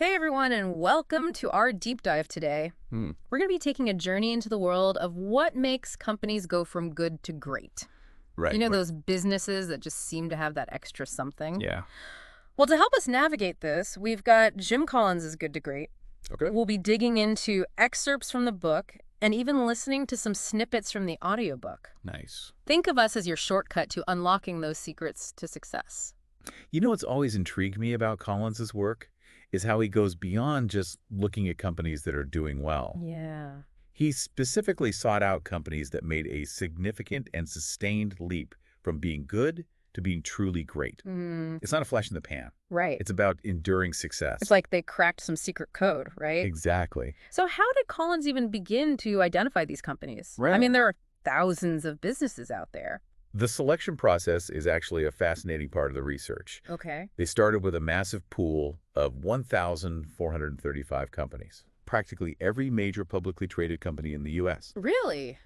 Hey everyone, and welcome to our deep dive today. We're going to be taking a journey into the world of what makes companies go from good to great. Right. You know, those businesses that just seem to have that extra something? Yeah. Well, to help us navigate this, we've got Jim Collins' Good to Great. Okay. We'll be digging into excerpts from the book and even listening to some snippets from the audiobook. Nice. Think of us as your shortcut to unlocking those secrets to success. You know what's always intrigued me about Collins's work is how he goes beyond just looking at companies that are doing well. Yeah. He specifically sought out companies that made a significant and sustained leap from being good to being truly great. It's not a flash in the pan. Right. It's about enduring success. It's like they cracked some secret code, right? Exactly. So how did Collins even begin to identify these companies? I Right. mean, there are thousands of businesses out there. The selection process is actually a fascinating part of the research. Okay. They started with a massive pool of 1,435 companies, practically every major publicly traded company in the U.S. Really?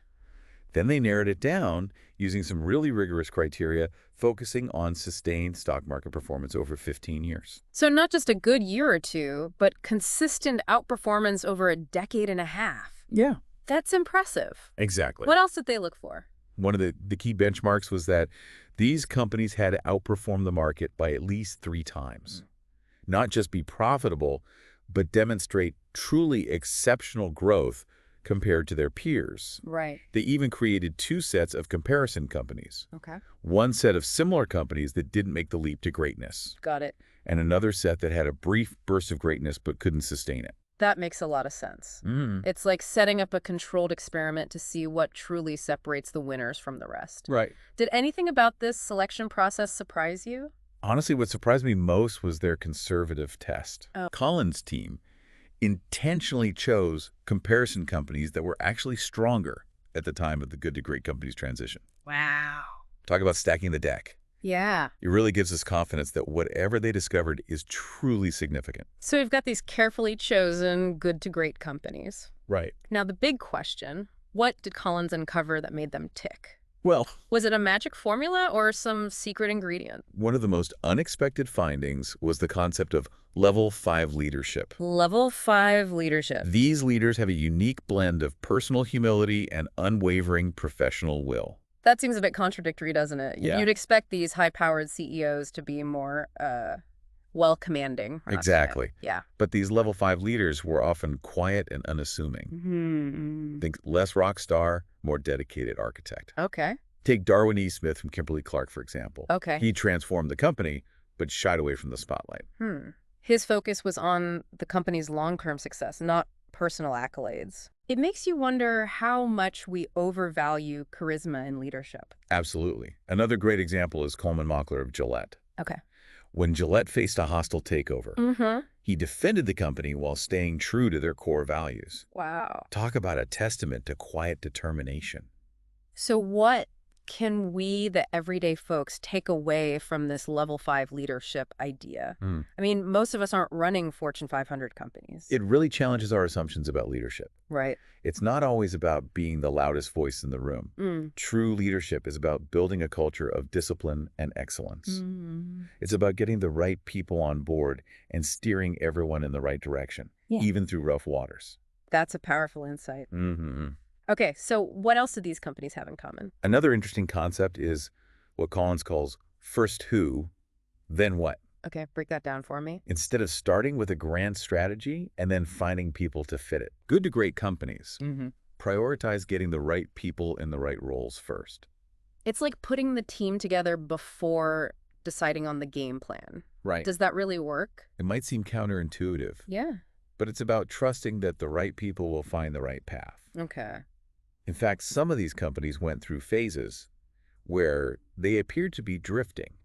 Then they narrowed it down using some really rigorous criteria, focusing on sustained stock market performance over 15 years. So not just a good year or two, but consistent outperformance over a decade and a half. Yeah. That's impressive. Exactly. What else did they look for? One of the key benchmarks was that these companies had to outperform the market by at least 3 times. Not just be profitable, but demonstrate truly exceptional growth compared to their peers. Right. They even created 2 sets of comparison companies. Okay. One set of similar companies that didn't make the leap to greatness, Got it. and another set that had a brief burst of greatness but couldn't sustain it. That makes a lot of sense. It's like setting up a controlled experiment to see what truly separates the winners from the rest. Right. Did anything about this selection process surprise you? Honestly, what surprised me most was their conservative test. Oh. Collins' team intentionally chose comparison companies that were actually stronger at the time of the good to great companies transition. Wow. Talk about stacking the deck. Yeah. It really gives us confidence that whatever they discovered is truly significant. So we've got these carefully chosen good to great companies. Right. Now, the big question, what did Collins uncover that made them tick? Well, Was it a magic formula or some secret ingredient? one of the most unexpected findings was the concept of level 5 leadership. Level 5 leadership. These leaders have a unique blend of personal humility and unwavering professional will. That seems a bit contradictory, doesn't it? Yeah. You'd expect these high-powered CEOs to be more well-commanding. Exactly. Yeah. But these level 5 leaders were often quiet and unassuming. Think less rock star, more dedicated architect. Okay. Take Darwin E. Smith from Kimberly-Clark, for example. Okay. He transformed the company, but shied away from the spotlight. His focus was on the company's long-term success, not personal accolades. It makes you wonder how much we overvalue charisma in leadership. Absolutely. Another great example is Coleman Mockler of Gillette. Okay. When Gillette faced a hostile takeover, he defended the company while staying true to their core values. Wow. Talk about a testament to quiet determination. So what can we, the everyday folks, take away from this level 5 leadership idea? I mean, most of us aren't running Fortune 500 companies. It really challenges our assumptions about leadership. Right. It's not always about being the loudest voice in the room. True leadership is about building a culture of discipline and excellence. It's about getting the right people on board and steering everyone in the right direction, even through rough waters. That's a powerful insight. Okay, so what else do these companies have in common? Another interesting concept is what Collins calls first who, then what. Okay, break that down for me. Instead of starting with a grand strategy and then finding people to fit it. Good to great companies prioritize getting the right people in the right roles first. It's like putting the team together before deciding on the game plan. Right. Does that really work? It might seem counterintuitive, Yeah. but it's about trusting that the right people will find the right path. Okay. In fact, some of these companies went through phases where they appeared to be drifting,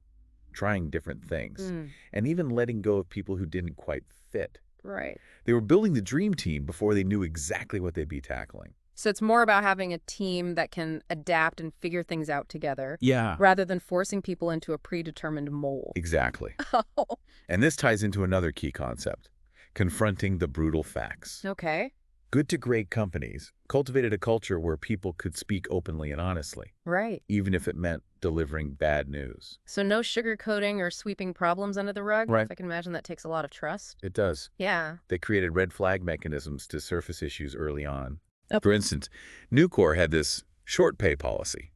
trying different things, and even letting go of people who didn't quite fit. Right. They were building the dream team before they knew exactly what they'd be tackling. So it's more about having a team that can adapt and figure things out together Yeah. rather than forcing people into a predetermined mold. Exactly. Oh, And this ties into another key concept, confronting the brutal facts. okay. Good to great companies cultivated a culture where people could speak openly and honestly, Right. even if it meant delivering bad news. So no sugarcoating or sweeping problems under the rug? Right. I can imagine that takes a lot of trust. It does. Yeah. They created red flag mechanisms to surface issues early on. Oh. For instance, Nucor had this short pay policy,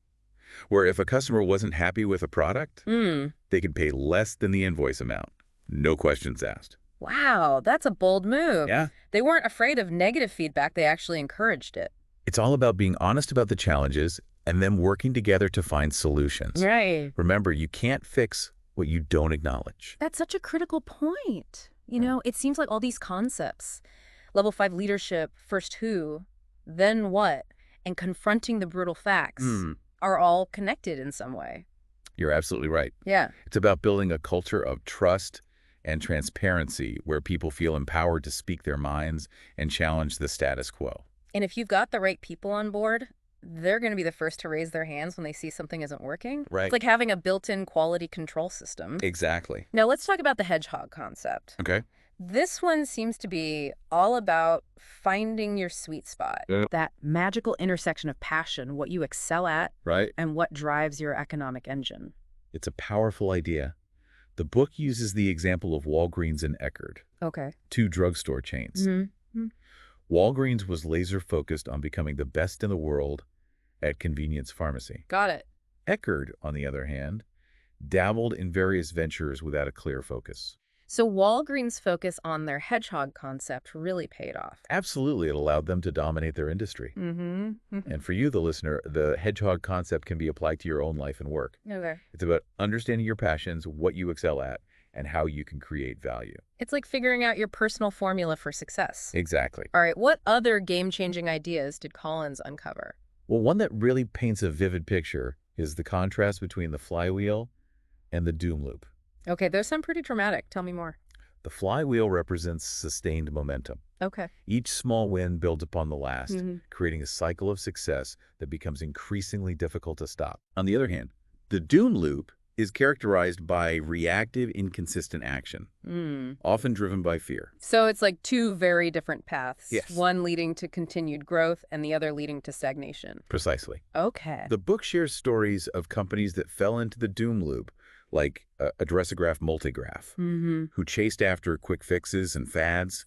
where if a customer wasn't happy with a product, they could pay less than the invoice amount. No questions asked. Wow, that's a bold move. Yeah. They weren't afraid of negative feedback. They actually encouraged it. It's all about being honest about the challenges and then working together to find solutions. Right. Remember, you can't fix what you don't acknowledge. That's such a critical point. You know, it seems like all these concepts, level 5 leadership, first who, then what, and confronting the brutal facts are all connected in some way. You're absolutely right. Yeah. It's about building a culture of trust and transparency where people feel empowered to speak their minds and challenge the status quo. And if you've got the right people on board, they're going to be the first to raise their hands when they see something isn't working. Right. It's like having a built-in quality control system. Exactly. Now let's talk about the hedgehog concept. Okay. This one seems to be all about finding your sweet spot, that magical intersection of passion, what you excel at, Right. and what drives your economic engine. It's a powerful idea. The book uses the example of Walgreens and Eckerd, Okay. two drugstore chains. Walgreens was laser-focused on becoming the best in the world at convenience pharmacy. Got it. Eckerd, on the other hand, dabbled in various ventures without a clear focus. So Walgreens' focus on their hedgehog concept really paid off. Absolutely, it allowed them to dominate their industry. And for you, the listener, the hedgehog concept can be applied to your own life and work. Okay. It's about understanding your passions, what you excel at, and how you can create value. It's like figuring out your personal formula for success. Exactly. All right, what other game-changing ideas did Collins uncover? Well, one that really paints a vivid picture is the contrast between the flywheel and the doom loop. Okay, those sound pretty dramatic. Tell me more. The flywheel represents sustained momentum. Okay. Each small win builds upon the last, creating a cycle of success that becomes increasingly difficult to stop. On the other hand, the doom loop is characterized by reactive, inconsistent action, often driven by fear. So it's like two very different paths. Yes. One leading to continued growth and the other leading to stagnation. Precisely. Okay. The book shares stories of companies that fell into the doom loop, like Addressograph Multigraph, who chased after quick fixes and fads,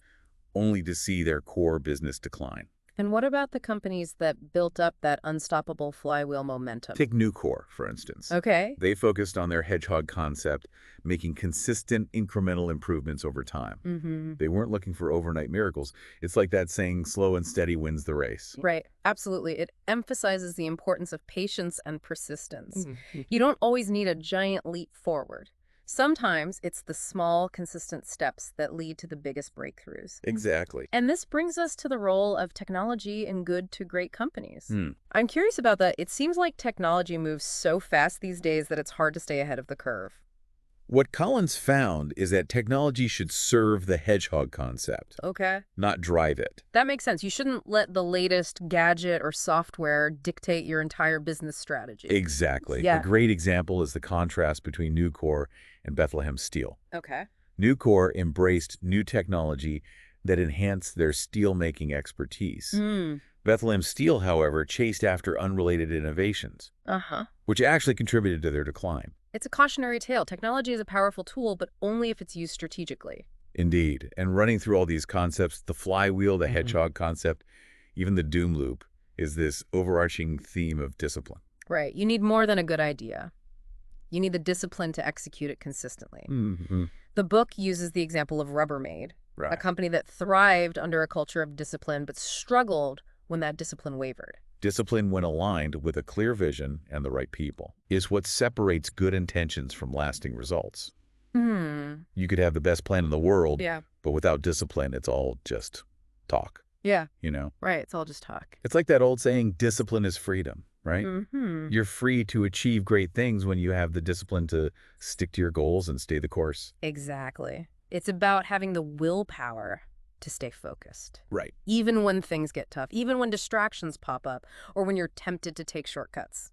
only to see their core business decline. And what about the companies that built up that unstoppable flywheel momentum? Take Nucor, for instance. Okay. They focused on their hedgehog concept, making consistent incremental improvements over time. They weren't looking for overnight miracles. It's like that saying, slow and steady wins the race. Right. Absolutely. It emphasizes the importance of patience and persistence. You don't always need a giant leap forward. Sometimes it's the small, consistent steps that lead to the biggest breakthroughs. Exactly. And this brings us to the role of technology in good to great companies. I'm curious about that. It seems like technology moves so fast these days that it's hard to stay ahead of the curve. What Collins found is that technology should serve the hedgehog concept, Okay. not drive it. That makes sense. You shouldn't let the latest gadget or software dictate your entire business strategy. Exactly. Yeah. A great example is the contrast between Nucor and Bethlehem Steel. Okay. Nucor embraced new technology that enhanced their steel-making expertise. Bethlehem Steel, however, chased after unrelated innovations, which actually contributed to their decline. It's a cautionary tale. Technology is a powerful tool, but only if it's used strategically. Indeed. And running through all these concepts, the flywheel, the hedgehog concept, even the doom loop, is this overarching theme of discipline. Right. You need more than a good idea. You need the discipline to execute it consistently. The book uses the example of Rubbermaid, a company that thrived under a culture of discipline but struggled when that discipline wavered. Discipline, when aligned with a clear vision and the right people, is what separates good intentions from lasting results. You could have the best plan in the world, but without discipline, it's all just talk. Yeah. You know? Right. It's all just talk. It's like that old saying, discipline is freedom, right? You're free to achieve great things when you have the discipline to stick to your goals and stay the course. Exactly. It's about having the willpower to stay focused. Right. Even when things get tough, even when distractions pop up, or when you're tempted to take shortcuts.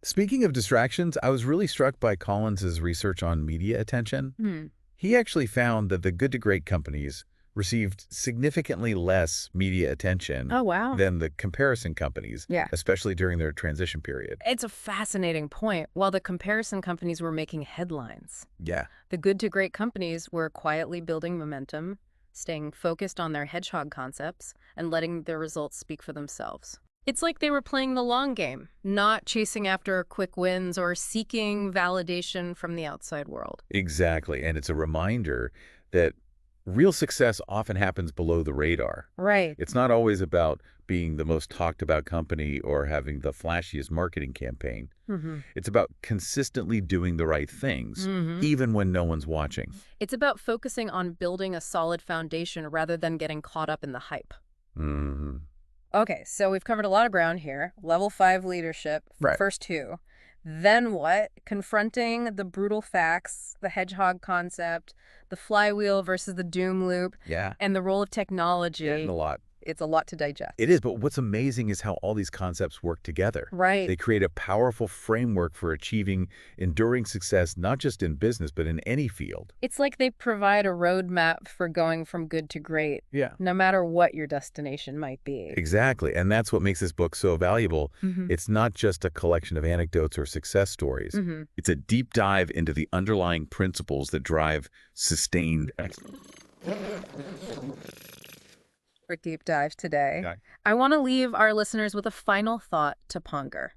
Speaking of distractions, I was really struck by Collins's research on media attention. He actually found that the good to great companies received significantly less media attention Oh, wow. than the comparison companies, Yeah. especially during their transition period. It's a fascinating point. While the comparison companies were making headlines, Yeah. the good to great companies were quietly building momentum, staying focused on their hedgehog concepts, and letting their results speak for themselves. It's like they were playing the long game, not chasing after quick wins or seeking validation from the outside world. Exactly. And it's a reminder that real success often happens below the radar. Right. It's not always about being the most talked about company or having the flashiest marketing campaign. It's about consistently doing the right things, even when no one's watching. It's about focusing on building a solid foundation rather than getting caught up in the hype. Okay, so we've covered a lot of ground here. Level 5 leadership, Right. first 2. Then what? Confronting the brutal facts, the hedgehog concept, the flywheel versus the doom loop, Yeah. and the role of technology. Getting a lot. It's a lot to digest. It is, but what's amazing is how all these concepts work together. Right. They create a powerful framework for achieving enduring success, not just in business, but in any field. It's like they provide a roadmap for going from good to great, Yeah. no matter what your destination might be. Exactly. And that's what makes this book so valuable. It's not just a collection of anecdotes or success stories. It's a deep dive into the underlying principles that drive sustained excellence. For deep dive today, Okay. I want to leave our listeners with a final thought to ponder.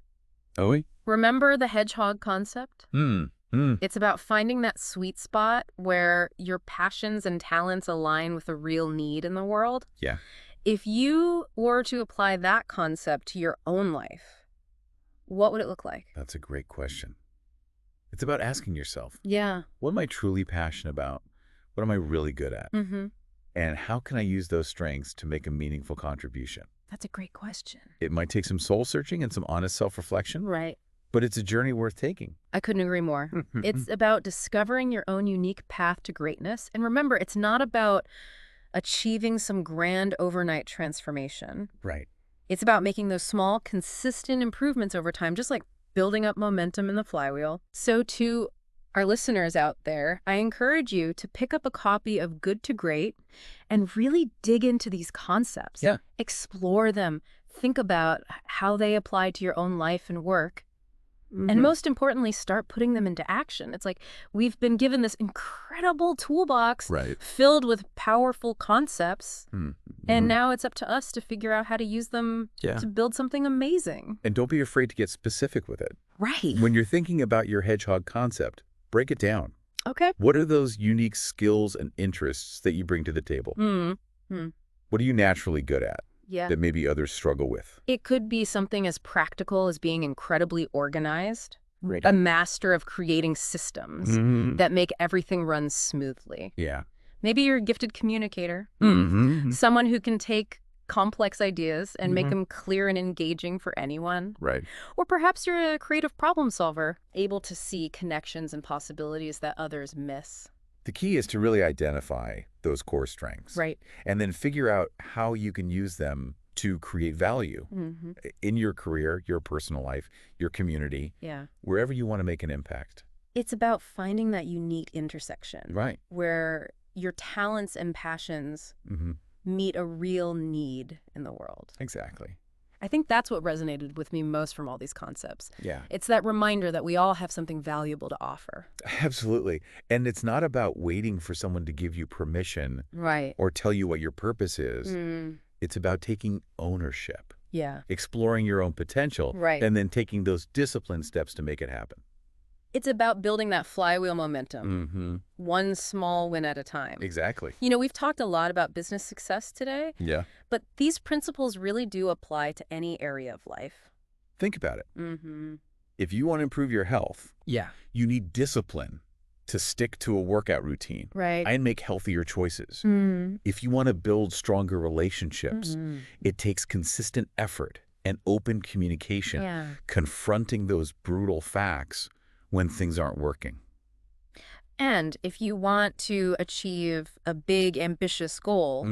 Oh, Remember the hedgehog concept? It's about finding that sweet spot where your passions and talents align with a real need in the world. Yeah. If you were to apply that concept to your own life, what would it look like? That's a great question. It's about asking yourself, Yeah. what am I truly passionate about? What am I really good at? And how can I use those strengths to make a meaningful contribution? That's a great question. It might take some soul searching and some honest self-reflection, Right. but it's a journey worth taking. I couldn't agree more. It's about discovering your own unique path to greatness. And remember, it's not about achieving some grand overnight transformation. Right. It's about making those small, consistent improvements over time, just like building up momentum in the flywheel. So to our listeners out there, I encourage you to pick up a copy of Good to Great and really dig into these concepts. Yeah. Explore them. Think about how they apply to your own life and work. And most importantly, start putting them into action. It's like we've been given this incredible toolbox filled with powerful concepts. And now it's up to us to figure out how to use them to build something amazing. And don't be afraid to get specific with it. Right. When you're thinking about your hedgehog concept, break it down. Okay. What are those unique skills and interests that you bring to the table? What are you naturally good at that maybe others struggle with? It could be something as practical as being incredibly organized, Right. a master of creating systems that make everything run smoothly. Yeah. Maybe you're a gifted communicator, someone who can take complex ideas and make them clear and engaging for anyone. Right. Or perhaps you're a creative problem solver, able to see connections and possibilities that others miss. The key is to really identify those core strengths. Right. And then figure out how you can use them to create value in your career, your personal life, your community, wherever you want to make an impact. It's about finding that unique intersection. Right. Where your talents and passions meet a real need in the world. Exactly. I think that's what resonated with me most from all these concepts. Yeah. It's that reminder that we all have something valuable to offer. Absolutely. And it's not about waiting for someone to give you permission or tell you what your purpose is. It's about taking ownership. Yeah. Exploring your own potential. Right. And then taking those disciplined steps to make it happen. It's about building that flywheel momentum, one small win at a time. Exactly. You know, we've talked a lot about business success today, but these principles really do apply to any area of life. Think about it. If you want to improve your health, you need discipline to stick to a workout routine and make healthier choices. If you want to build stronger relationships, it takes consistent effort and open communication, confronting those brutal facts when things aren't working. And if you want to achieve a big, ambitious goal,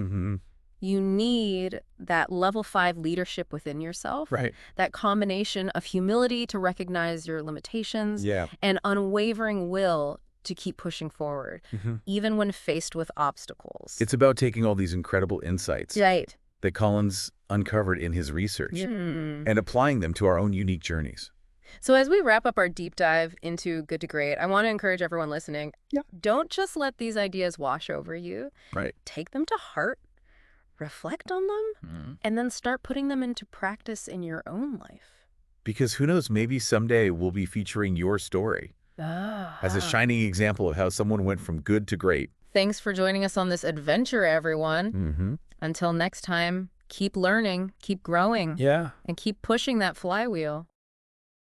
you need that level 5 leadership within yourself. Right. That combination of humility to recognize your limitations and unwavering will to keep pushing forward, even when faced with obstacles. It's about taking all these incredible insights Right. that Collins uncovered in his research and applying them to our own unique journeys. So as we wrap up our deep dive into Good to Great, I want to encourage everyone listening, don't just let these ideas wash over you. Right. Take them to heart, reflect on them, and then start putting them into practice in your own life. Because who knows, maybe someday we'll be featuring your story as a shining example of how someone went from good to great. Thanks for joining us on this adventure, everyone. Until next time, keep learning, keep growing, and keep pushing that flywheel.